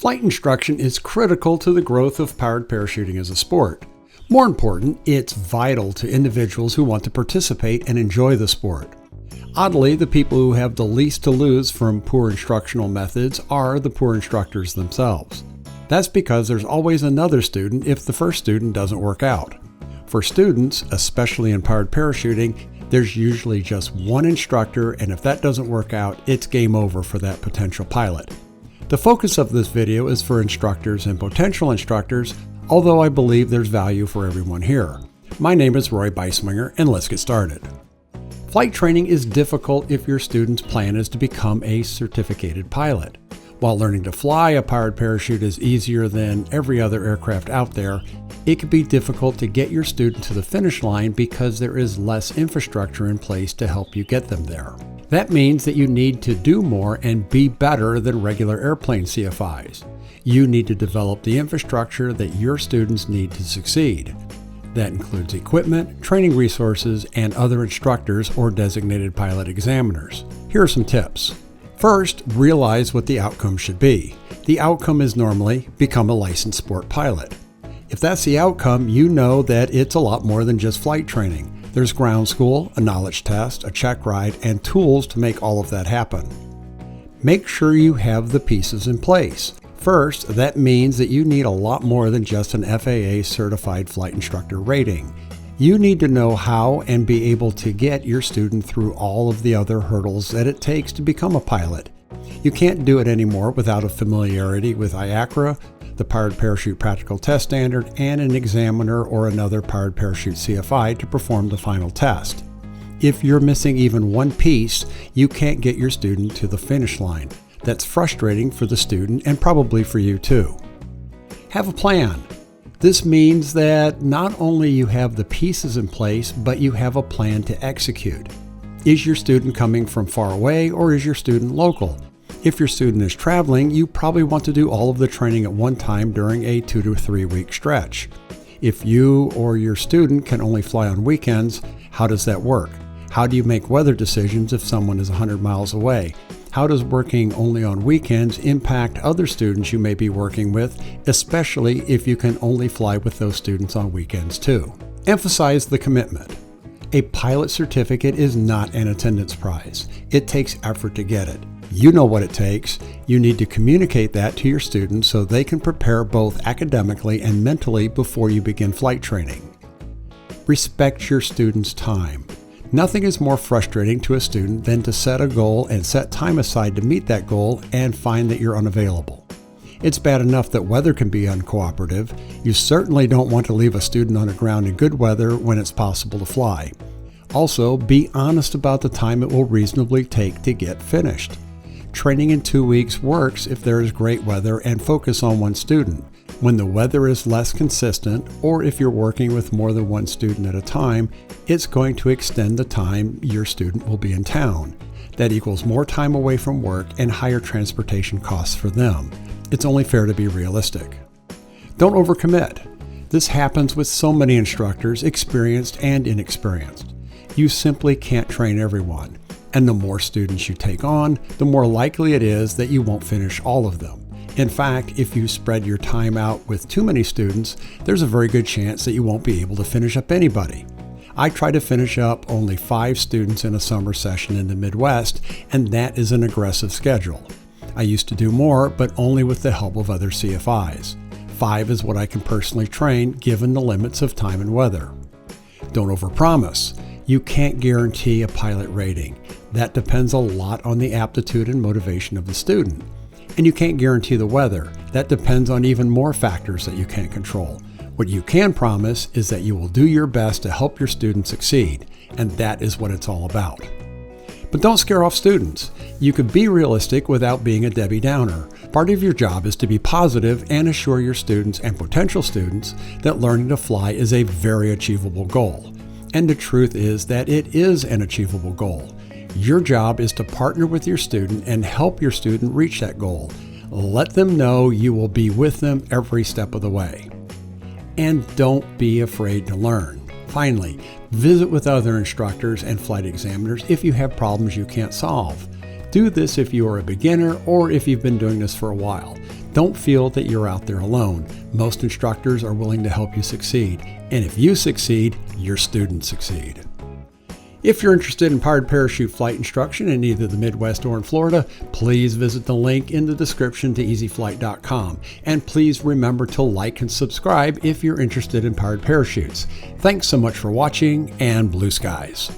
Flight instruction is critical to the growth of powered parachuting as a sport. More important, it's vital to individuals who want to participate and enjoy the sport. Oddly, the people who have the least to lose from poor instructional methods are the poor instructors themselves. That's because there's always another student if the first student doesn't work out. For students, especially in powered parachuting, there's usually just one instructor, and if that doesn't work out, it's game over for that potential pilot. The focus of this video is for instructors and potential instructors, although I believe there's value for everyone here. My name is Roy Beiswinger, and let's get started. Flight training is difficult if your student's plan is to become a certificated pilot. While learning to fly a powered parachute is easier than every other aircraft out there, it can be difficult to get your student to the finish line because there is less infrastructure in place to help you get them there. That means that you need to do more and be better than regular airplane CFIs. You need to develop the infrastructure that your students need to succeed. That includes equipment, training resources, and other instructors or designated pilot examiners. Here are some tips. First, realize what the outcome should be. The outcome is normally become a licensed sport pilot. If that's the outcome, you know that it's a lot more than just flight training. There's ground school, a knowledge test, a check ride, and tools to make all of that happen. Make sure you have the pieces in place. First, that means that you need a lot more than just an FAA certified flight instructor rating. You need to know how and be able to get your student through all of the other hurdles that it takes to become a pilot. You can't do it anymore without a familiarity with IACRA, the Powered Parachute Practical Test Standard, and an examiner or another Powered Parachute CFI to perform the final test. If you're missing even one piece, you can't get your student to the finish line. That's frustrating for the student and probably for you too. Have a plan. This means that not only you have the pieces in place, but you have a plan to execute. Is your student coming from far away or is your student local? If your student is traveling, you probably want to do all of the training at one time during a 2 to 3 week stretch. If you or your student can only fly on weekends, how does that work? How do you make weather decisions if someone is 100 miles away? How does working only on weekends impact other students you may be working with, especially if you can only fly with those students on weekends too? Emphasize the commitment. A pilot certificate is not an attendance prize. It takes effort to get it. You know what it takes. You need to communicate that to your students so they can prepare both academically and mentally before you begin flight training. Respect your students' time. Nothing is more frustrating to a student than to set a goal and set time aside to meet that goal and find that you're unavailable. It's bad enough that weather can be uncooperative. You certainly don't want to leave a student on the ground in good weather when it's possible to fly. Also, be honest about the time it will reasonably take to get finished. Training in 2 weeks works if there is great weather and focus on one student. When the weather is less consistent, or if you're working with more than one student at a time, it's going to extend the time your student will be in town. That equals more time away from work and higher transportation costs for them. It's only fair to be realistic. Don't overcommit. This happens with so many instructors, experienced and inexperienced. You simply can't train everyone. And the more students you take on, the more likely it is that you won't finish all of them. In fact, if you spread your time out with too many students, there's a very good chance that you won't be able to finish up anybody. I try to finish up only 5 students in a summer session in the Midwest, and that is an aggressive schedule. I used to do more, but only with the help of other CFIs. 5 is what I can personally train given the limits of time and weather. Don't overpromise. You can't guarantee a pilot rating. That depends a lot on the aptitude and motivation of the student. And you can't guarantee the weather. That depends on even more factors that you can't control. What you can promise is that you will do your best to help your students succeed, and that is what it's all about. But don't scare off students. You can be realistic without being a Debbie Downer. Part of your job is to be positive and assure your students and potential students that learning to fly is a very achievable goal. And the truth is that it is an achievable goal. Your job is to partner with your student and help your student reach that goal. Let them know you will be with them every step of the way. And don't be afraid to learn. Finally, visit with other instructors and flight examiners if you have problems you can't solve. Do this if you are a beginner or if you've been doing this for a while. Don't feel that you're out there alone. Most instructors are willing to help you succeed. And if you succeed, your students succeed. If you're interested in powered parachute flight instruction in either the Midwest or in Florida, please visit the link in the description to easyflight.com. And please remember to like and subscribe if you're interested in powered parachutes. Thanks so much for watching, and blue skies.